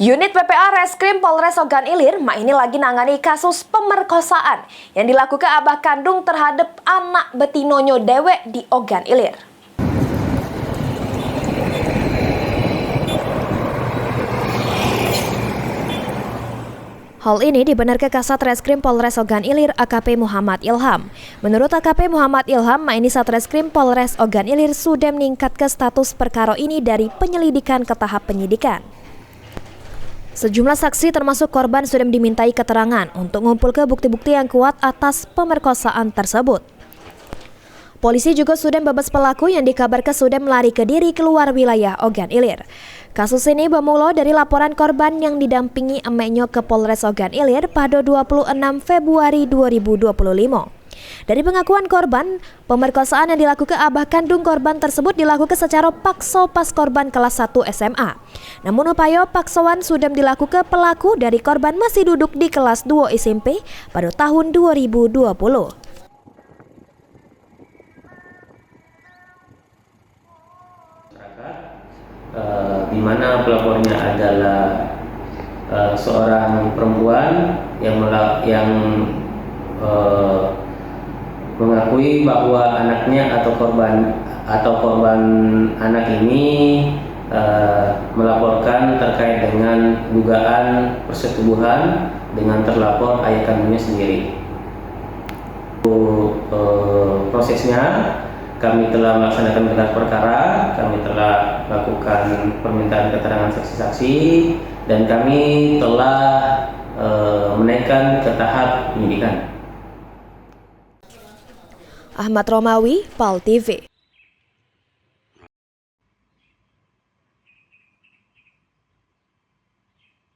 Unit PPA Reskrim Polres Ogan Ilir ini lagi nangani kasus pemerkosaan yang dilakukan abah kandung terhadap anak betinonyo dewek di Ogan Ilir. Hal ini dibenarkan Kasat Reskrim Polres Ogan Ilir AKP Muhammad Ilham. Menurut AKP Muhammad Ilham, ini Satreskrim Polres Ogan Ilir sudah meningkat ke status perkara ini dari penyelidikan ke tahap penyidikan. Sejumlah saksi termasuk korban sudah dimintai keterangan untuk mengumpulkan bukti-bukti yang kuat atas pemerkosaan tersebut. Polisi juga sudah membebas pelaku yang dikabarkan sudah melari ke diri keluar wilayah Ogan Ilir. Kasus ini bermula dari laporan korban yang didampingi emaknya ke Polres Ogan Ilir pada 26 Februari 2025. Dari pengakuan korban, pemerkosaan yang dilakukan abah kandung korban tersebut dilakukan secara paksa pas korban kelas 1 SMA. Namun upaya paksaan sudah dilakukan pelaku dari korban masih duduk di kelas 2 SMP pada tahun 2020. Di mana pelapornya adalah seorang perempuan yang mengakui bahwa anaknya atau korban anak ini melaporkan terkait dengan dugaan persetubuhan dengan terlapor ayah kandungnya sendiri. Prosesnya kami telah melaksanakan gelar perkara, kami telah melakukan permintaan keterangan saksi-saksi, dan kami telah menaikkan ke tahap penyidikan. Ahmad Romawi, PAL TV.